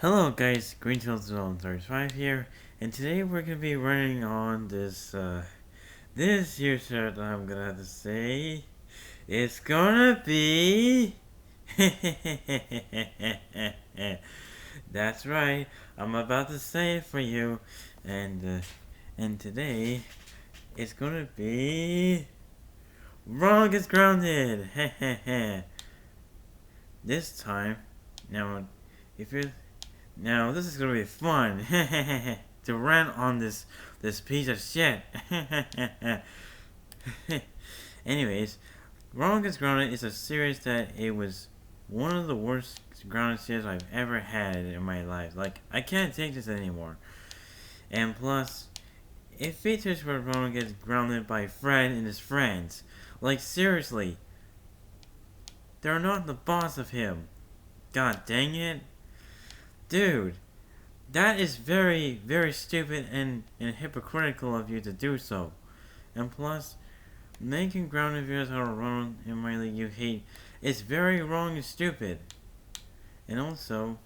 Hello guys, Greenfield35 here, and today we're gonna be running on this here shirt I'm gonna have to say. It's gonna be... That's right, I'm about to say it for you, and today, it's gonna be... Ronald gets grounded! This time, now, if you're Now this is gonna be fun to rant on this piece of shit. Anyways, Ronald Gets Grounded is a series that it was one of the worst grounded series I've ever had in my life. Like I can't take this anymore. And plus, it features where Ronald gets grounded by Fred and his friends. Like seriously, they're not the boss of him. God dang it, dude. That is very, very stupid and hypocritical of you to do so. And plus, making grounded videos out of Ronald and Miley you hate is very wrong and stupid. And also,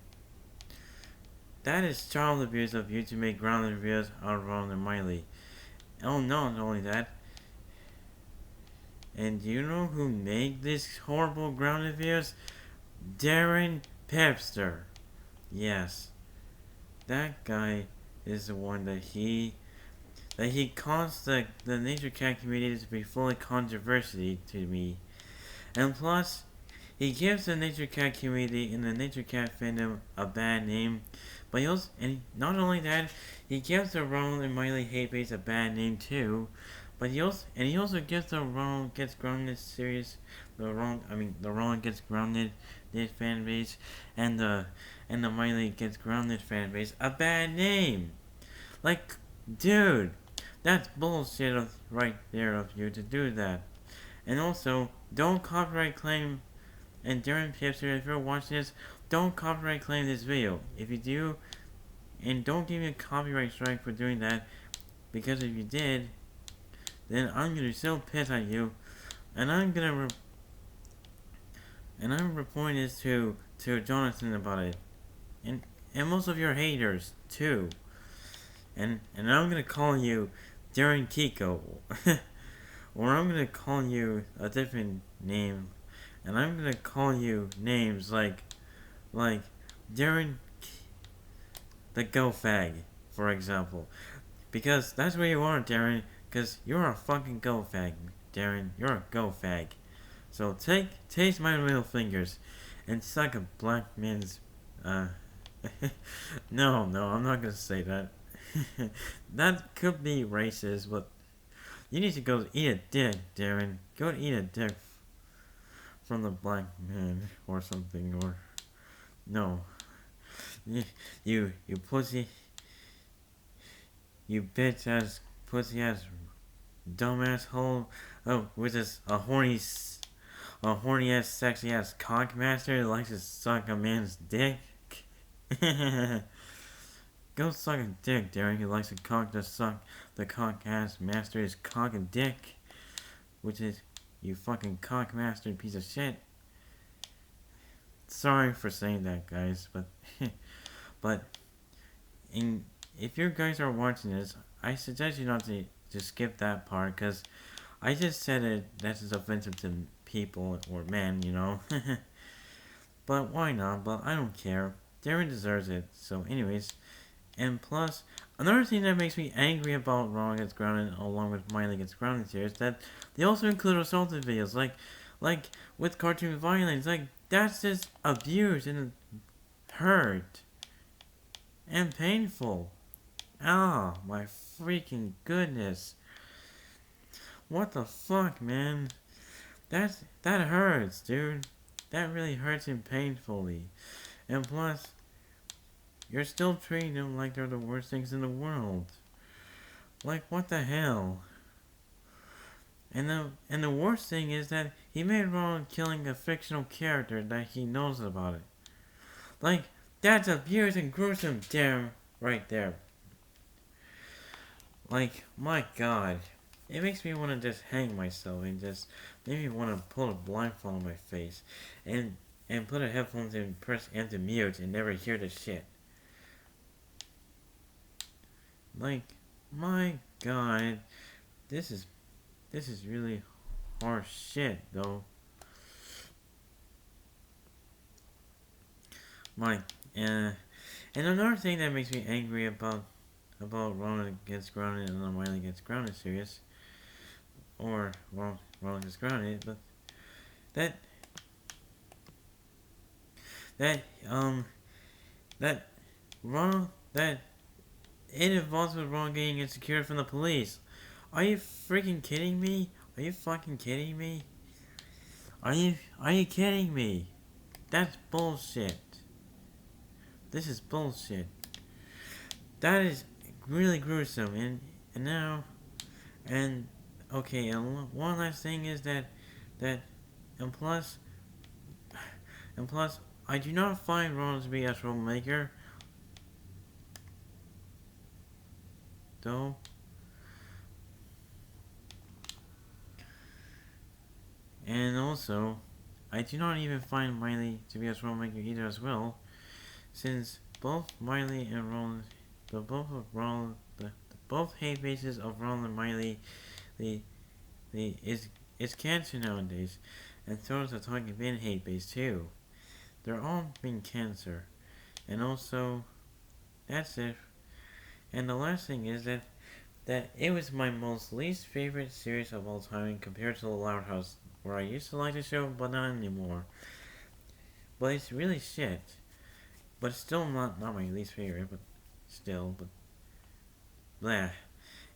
that is child abuse of you to make grounded videos out of Ronald and Miley. Oh no, not only that. And do you know who made these horrible grounded videos? Darren Pepster. Yes. That guy is the one that he caused the Nature Cat community to be fully controversy to me. And plus, he gives the Nature Cat community and the Nature Cat fandom a bad name. But not only that, he gives the Ronald and Miley hate base a bad name too. But he also gives the Ronald Gets Grounded series, the Ronald Gets Grounded fan base, and the Miley Gets Grounded fan base a bad name. Like, dude, that's bullshit right there of you to do that. And also, don't copyright claim. And Darren Pipster, if you're watching this, don't copyright claim this video. If you do, and don't give me a copyright strike for doing that, because if you did, then I'm gonna be so pissed at you, and I'm gonna report this to Jonathan about it, and most of your haters too, and I'm gonna call you Darren Kiko, or I'm gonna call you a different name, and I'm gonna call you names like Darren the Go Fag, for example, because that's what you are, Darren. Because you're a fucking go fag, Darren. You're a go fag. So taste my middle fingers and suck a black man's, no, I'm not gonna say that. That could be racist, but you need to go eat a dick, Darren. Go eat a dick from the black man or something, or... No. You pussy... You bitch ass, pussy ass, dumbass hole. Oh, with this a horny ass, sexy ass cockmaster that likes to suck a man's dick. Go suck a dick, Darren. He likes to suck the cock ass master's cock and dick, which is you fucking cockmaster piece of shit. Sorry for saying that, guys, but but if you guys are watching this, I suggest you not to skip that part, because I just said it that's offensive to people or men, you know. But why not? But I don't care. Darren deserves it. So anyways, and plus, another thing that makes me angry about Ronald Gets Grounded along with Miley Gets Grounded here is that they also include assaultive videos, like with cartoon violence. Like, that's just abuse and hurt and painful. Oh, my freaking goodness. What the fuck, man? That hurts, dude. That really hurts him painfully. And plus, you're still treating them like they're the worst things in the world. Like, what the hell? And the worst thing is that he made Ronald killing a fictional character that he knows about it. Like, that's abuse and gruesome, damn, right there. Like, my god. It makes me want to just hang myself and just maybe want to pull a blindfold on my face and put a headphones and press enter mute and never hear the shit. Like, my God, this is this is really harsh shit, though. My, uh, and another thing that makes me angry about Ronald gets grounded and then Riley gets grounded series, or Ronald gets grounded, but that that um that Ronald that it involves with Ronald getting insecure from the police. Are you freaking kidding me? Are you fucking kidding me? Are you kidding me? That's bullshit. This is bullshit. That is really gruesome. And now and okay. And one last thing is that and plus and plus I do not find Ronald to be a troublemaker. Though. And also, I do not even find Miley to be a troublemaker either as well, since both Miley and Ronald, the both hate bases of Ronald and Miley, the is cancer nowadays, and so is the Talking Ben hate base too. They're all being cancer, and also that's it. And the last thing is that it was my most least favorite series of all time compared to The Loud House, where I used to like the show, but not anymore. But it's really shit. But it's still not my least favorite, but still, but blah.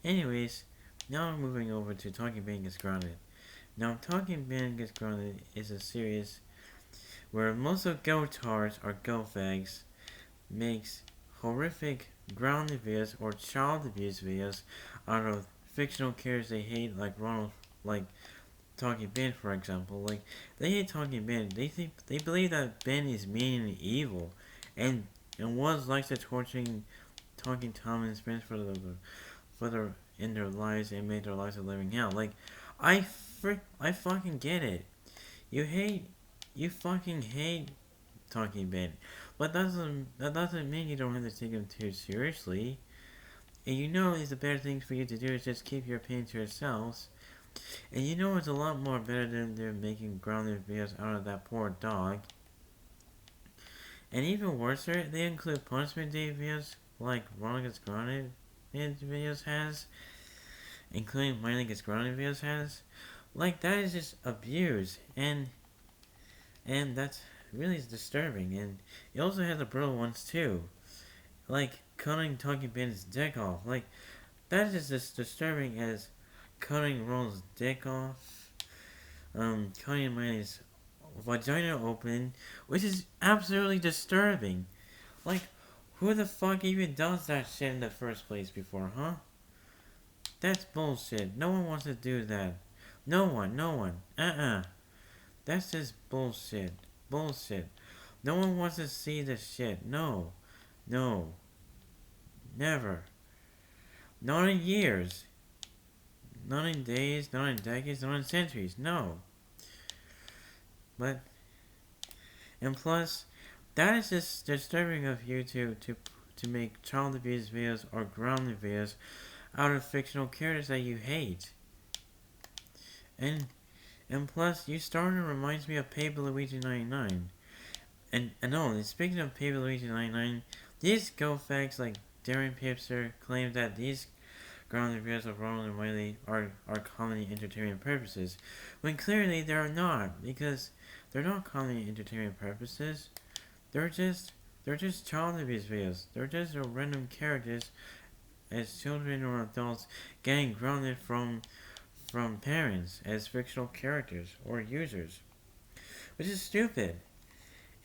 Anyways, now I'm moving over to Talking Ben Gets Grounded. Now, Talking Ben Gets Grounded is a series where most of go-tards or go-fags makes horrific grounded videos or child abuse videos out of fictional characters they hate, like Ronald, like Talking Ben, for example. Like, they hate Talking Ben. They believe that Ben is mean and evil, and was likes to torturing Talking Tom and his friends for their in their lives and make their lives a living hell. Like, I fucking get it. You fucking hate Talking Ben, but that doesn't mean you don't have to take him too seriously. And you know, it's the better thing for you to do is just keep your opinion to yourselves. And you know it's a lot more better than they're making grounded videos out of that poor dog. And even worse, they include punishment day videos like Ronald Gets Grounded videos has, including Miley Gets Grounded videos has. Like, that is just abuse, and that's really disturbing. And it also has the brutal ones too, like cutting Talking Ben's dick off. Like, that is just as disturbing as cutting Ronald's dick off, cutting Miley's vagina open, which is absolutely disturbing. Like, who the fuck even does that shit in the first place before, huh? That's bullshit. No one wants to do that. No one. That's just bullshit. Bullshit. No one wants to see this shit. No. Never. Not in years. Not in days, not in decades, not in centuries. No. But, and plus, that is just disturbing of you to make child abuse videos or grounded videos out of fictional characters that you hate. And plus, you starting reminds me of Paper Luigi 99. And speaking of Paper Luigi 99, these go-fags like Darren Pipster claim that these grounded videos of Ronald and Wiley are comedy entertainment purposes, when clearly they are not, because they're not comedy entertainment purposes. They're just child abuse videos. They're just random characters as children or adults getting grounded from parents as fictional characters or users, which is stupid.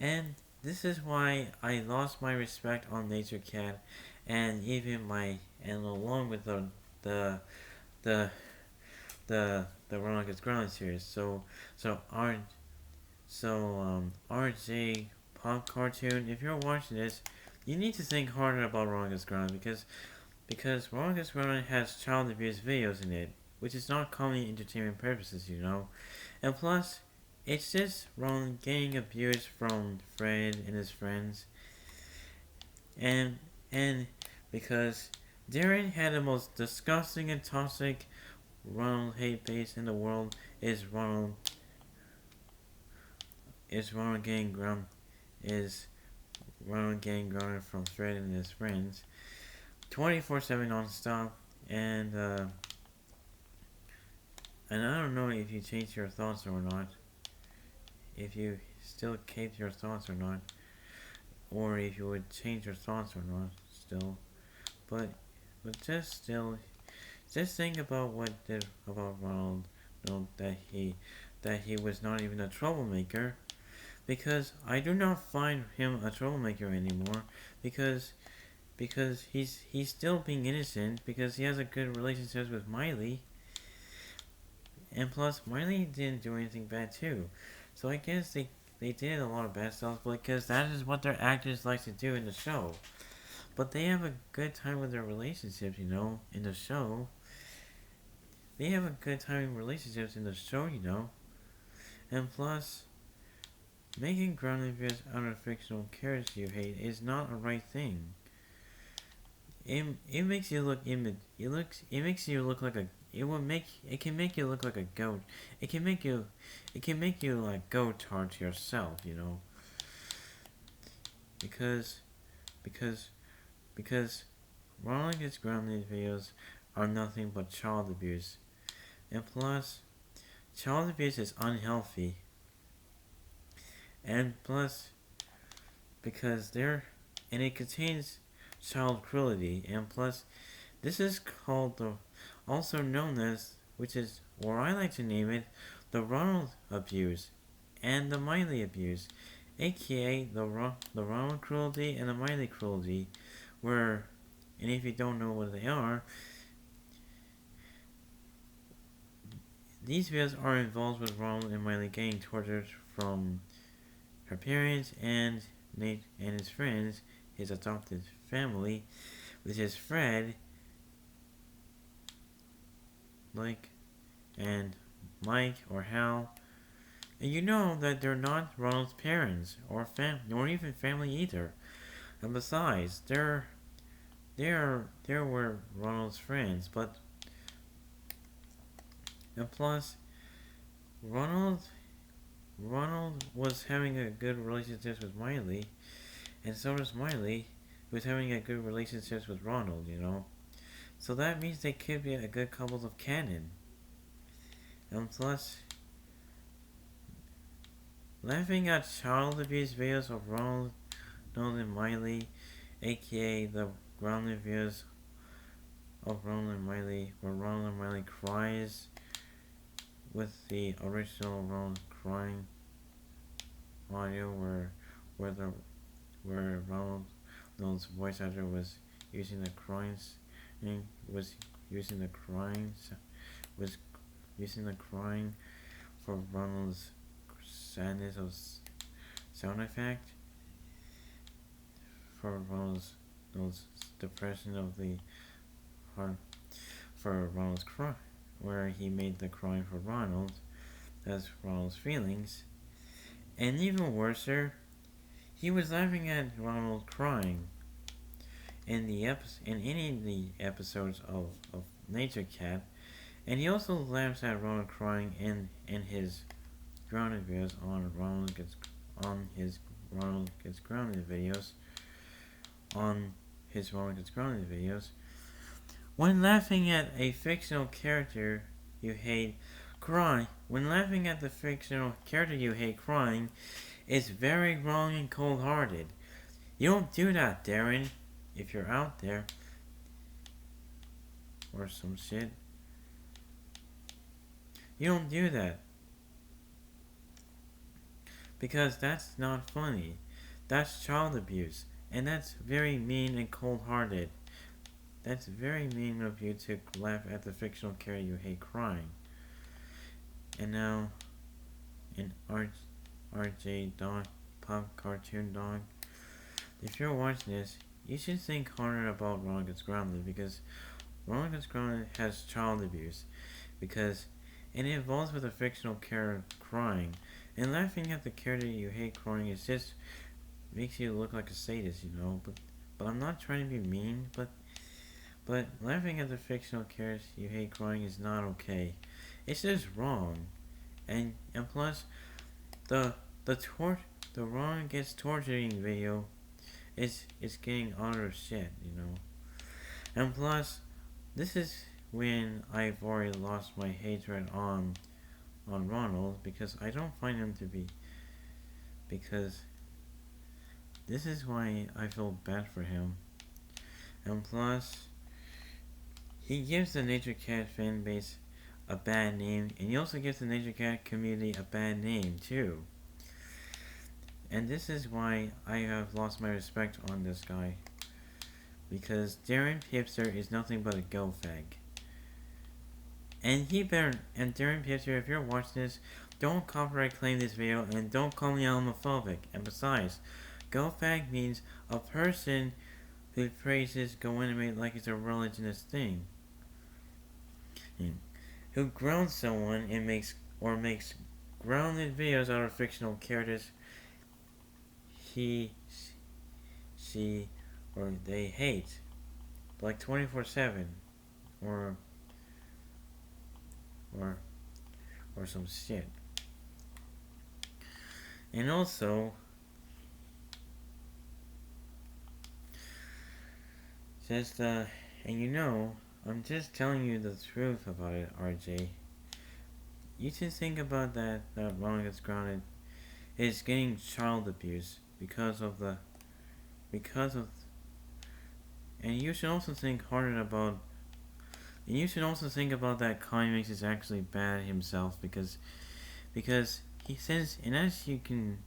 And this is why I lost my respect on Nature Cat, and even and along with the the Ronald Gets Grounded series. RJ Pop Cartoon, if you're watching this, you need to think harder about Ronald Gets Grounded, because Ronald Gets Grounded has child abuse videos in it, which is not comedy entertainment purposes, you know. And plus, it's just Ronald getting abused from Fred and his friends, and because Darren had the most disgusting and toxic Ronald hate base in the world. Is Ronald getting ground is Ronald getting grounded from Fred and his friends 24/7 nonstop, and and I don't know if you changed your thoughts or not, if you still kept your thoughts or not, or if you would change your thoughts or not still, but just think about what did about Ronald, that he was not even a troublemaker, because I do not find him a troublemaker anymore, because he's still being innocent, because he has a good relationship with Miley, and plus Miley didn't do anything bad too. So I guess they did a lot of bad stuff because that is what their actors like to do in the show. But they have a good time with their relationships, in the show. They have a good time in relationships in the show. And plus, making grounded views out of fictional characters you hate is not a right thing. It makes you look it makes you look like a it can make you look like a goat. It can make you like goat hard to yourself. Because because because Ronald gets grounded videos are nothing but child abuse. And plus, child abuse is unhealthy. And plus, because it contains child cruelty, and plus, this is called also known as, which is, or I like to name it, the Ronald abuse and the Miley abuse, aka the Ronald cruelty and the Miley cruelty, where, and if you don't know what they are, these videos are involved with Ronald and Miley getting tortured from her parents and Nate and his friends, his adopted family, which is Fred, and Mike or Hal. And you know that they're not Ronald's parents or nor even family either. And besides, they were Ronald's friends, but and plus Ronald was having a good relationship with Miley, and so was Miley, who was having a good relationship with Ronald. So that means they could be a good couple of canon. And plus, laughing at child abuse videos of Ronald and Miley, aka the grounded videos of Ronald and Miley, where Ronald and Miley cries with the original Ronald crying audio, where Ronald's voice actor was using the crying was using the crying was using the crying for Ronald's sadness of sound effect, for Ronald's depression of the heart, for Ronald's cry, where he made the crying for Ronald as Ronald's feelings. And even worser, he was laughing at Ronald crying in any of the episodes of Nature Cat, and he also laughs at Ronald crying in his grounded videos Ronald Gets Grounded videos When laughing at a fictional character you hate when laughing at the fictional character you hate crying is very wrong and cold-hearted. You don't do that, Darren, if you're out there. Or some shit. You don't do that. Because that's not funny. That's child abuse. And that's very mean and cold-hearted. That's very mean of you to laugh at the fictional character you hate crying. And now, in RJ Dog, Pop Cartoon Dog, if you're watching this, you should think harder about Ronald Gets Grounded, because Ronald Gets Grounded has child abuse, and it involves with a fictional character crying, and laughing at the character you hate crying is just makes you look like a sadist, but I'm not trying to be mean, but But laughing at the fictional characters you hate crying is not okay. It's just wrong. And plus the the tor the Ron gets torturing video is getting utter shit, you know. And plus this is when I've already lost my hatred on Ronald because I don't find him to be because this is why I feel bad for him. And plus he gives the Nature Cat fan base a bad name, and he also gives the Nature Cat community a bad name too. And this is why I have lost my respect on this guy. Because Darren Pipster is nothing but a go fag. And Darren Pipster, if you're watching this, don't copyright claim this video and don't call me homophobic. And besides, go fag means a person who praises go anime like it's a religionist thing. Who grounds someone and makes grounded videos out of fictional characters he, she, or they hate, like 24/7, or some shit. And also, and you know, I'm just telling you the truth about it, RJ. You should think about that Ronald gets grounded is getting child abuse because of and you should also think harder about and you should also think about that Climax is actually bad himself because he says and as you can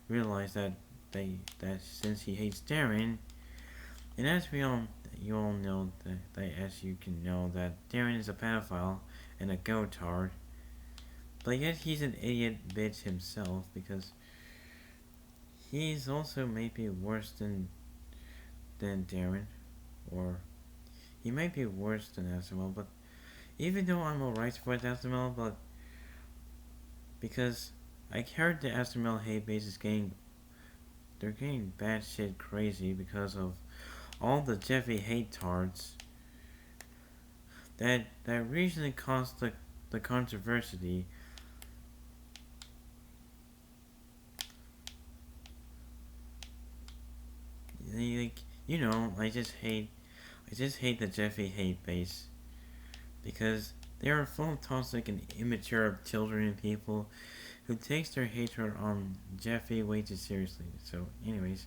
realize that since he hates Darren and as you all know that as you can know that Darren is a pedophile and a go-tard, but yet he's an idiot bitch himself because he's also maybe worse than Darren, or he might be worse than SML, but even though I'm alright with SML, but because I heard the SML hate base is they're getting bad shit crazy because of all the Jeffy hate tards that recently caused the controversy. Like, you know, I just hate the Jeffy hate base because they are full of toxic and immature children and people who takes their hatred on Jeffy way too seriously. So, anyways,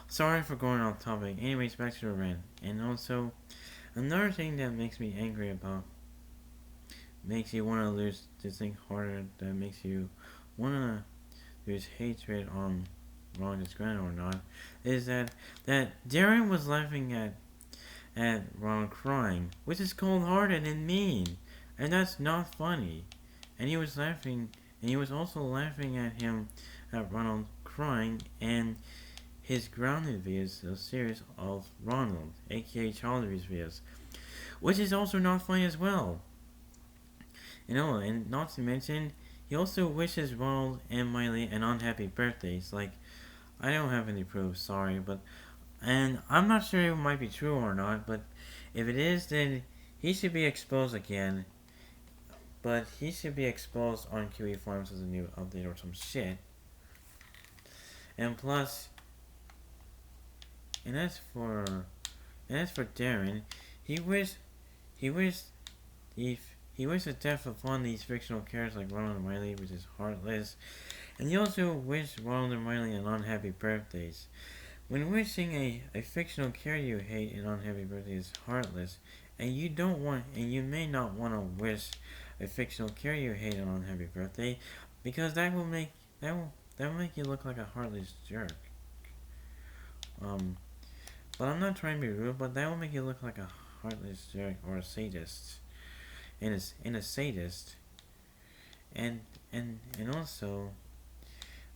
sorry for going off topic. Anyways, back to the rant. And also, another thing that makes me angry about, makes you want to lose this thing harder, that makes you want to lose hatred on Ronald is granted or not, is that Darren was laughing at Ronald crying, which is cold-hearted and mean, and that's not funny. And he was also laughing at Ronald crying, and his grounded videos, a series of Ronald, aka child abuse videos, which is also not funny as well. You know, and not to mention, he also wishes Ronald and Miley an unhappy birthdays. Like, I don't have any proof, sorry, and I'm not sure it might be true or not, but if it is, then he should be exposed again. But he should be exposed on QE Farms as a new update or some shit. And plus, and as for Darren, he wished the death upon these fictional characters like Ronald and Miley, which is heartless. And he also wished Ronald and Miley an unhappy birthdays. When wishing a fictional character you hate an unhappy birthday is heartless, and you may not want to wish a fictional character you hate an unhappy birthday, because that will make you look like a heartless jerk. But I'm not trying to be rude, but that will make you look like a heartless jerk or a sadist, and a sadist, and also,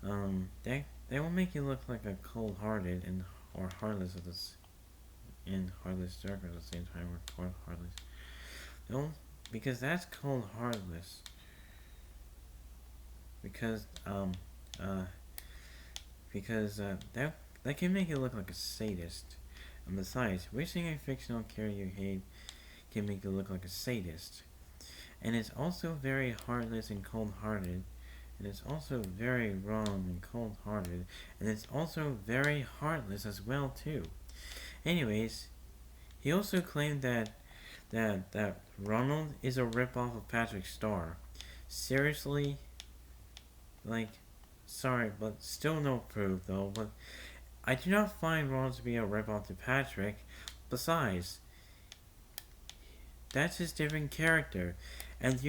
that will make you look like a cold-hearted or heartless and heartless jerk at the same time, or heartless. Don't, because that's cold-heartless. Because that can make you look like a sadist, And besides, wishing a fictional character you hate can make you look like a sadist. And it's also very heartless and cold-hearted. And it's also very wrong and cold-hearted. And it's also very heartless as well too. Anyways, he also claimed that Ronald is a ripoff of Patrick Star. Seriously? Like, sorry, but still no proof though. But I do not find Ronald to be a ripoff to Patrick. Besides, that's his different character. And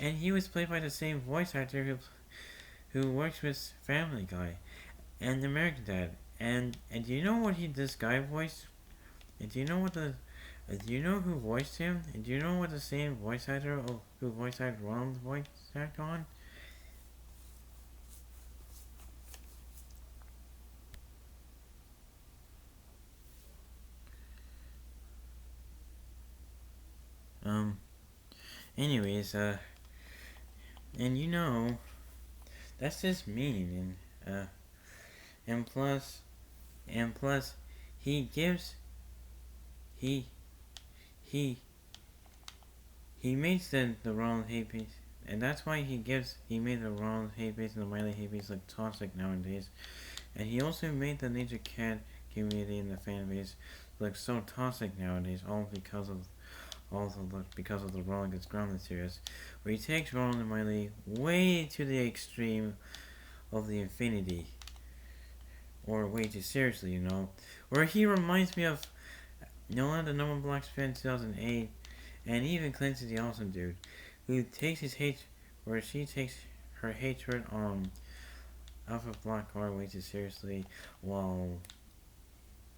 and he was played by the same voice actor who works with Family Guy and American Dad. And do you know what this guy voiced? And do you know who voiced him? And do you know what the same voice actor who voice acted Ronald voice act on? Um. Anyways, and that's just mean, and plus, he gives he he he makes the Ronald hate base, and that's why he made the Ronald hate base and the Miley hate base look toxic nowadays, and he also made the Nature Cat community and the fan base look so toxic nowadays, all because of the Ronald Gets Grounded series, where he takes Ronald and Miley way to the extreme of the infinity, or way too seriously, where he reminds me of Noah the Number Black Fan 2008, and even Clancy the Awesome Dude, who takes where she takes her hatred on Alpha Black Car way too seriously, while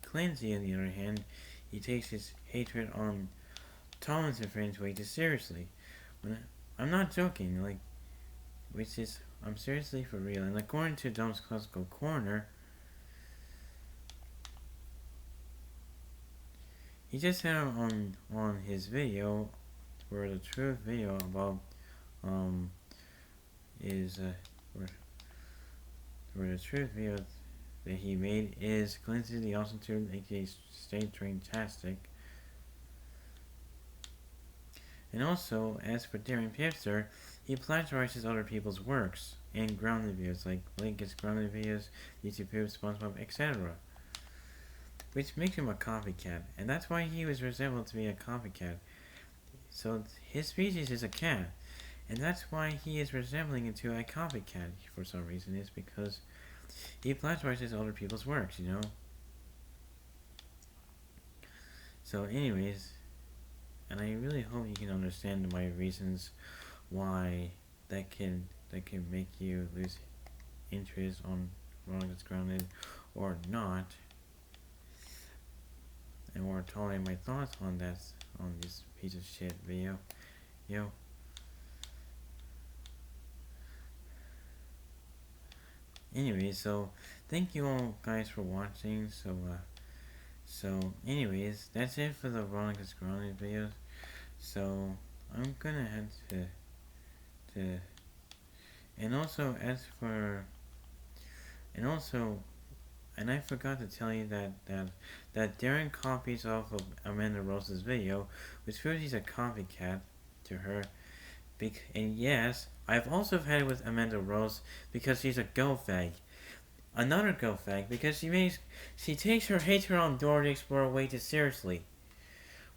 Clancy, on the other hand, he takes his hatred on Thomas and friends way too seriously. I'm not joking, I'm seriously for real. And according to Dom's Classical Corner, he just had on his video, where the truth video about is where the truth video that he made is Clancy the Awesome Dude, aka State Train Tastic. And also, as for Darren Pipster, he plagiarizes other people's works and grounded videos, like Lincoln's grounded videos, YouTube videos, SpongeBob, etc. Which makes him a copycat, and that's why he was resembled to be a copycat. So his species is a cat, and that's why he is resembling into a copycat for some reason, is because he plagiarizes other people's works, So anyways, and I really hope you can understand my reasons why that can make you lose interest on Ronald Gets Grounded or not, and more telling my thoughts on this piece of shit video. Anyways, so thank you all guys for watching. So anyways, that's it for the Ronald Gets Grounded videos. So I'm gonna have to and also and I forgot to tell you that Darren copies off of Amanda Rose's video, which proves he's a copycat to her. And yes, I've also had it with Amanda Rose because she's a go fag. Another go fag because she takes her hatred on Dora the Explorer way too seriously,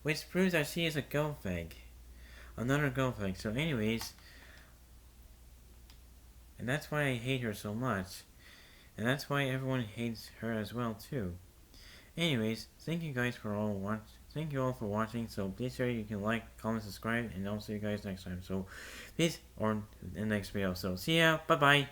which proves that she is a go fag. Another go fag. So anyways, and that's why I hate her so much, and that's why everyone hates her as well too. Anyways, thank you guys for all Thank you all for watching. So please sure you can like, comment, subscribe, and I'll see you guys next time. So peace, or in the next video. So see ya. Bye bye.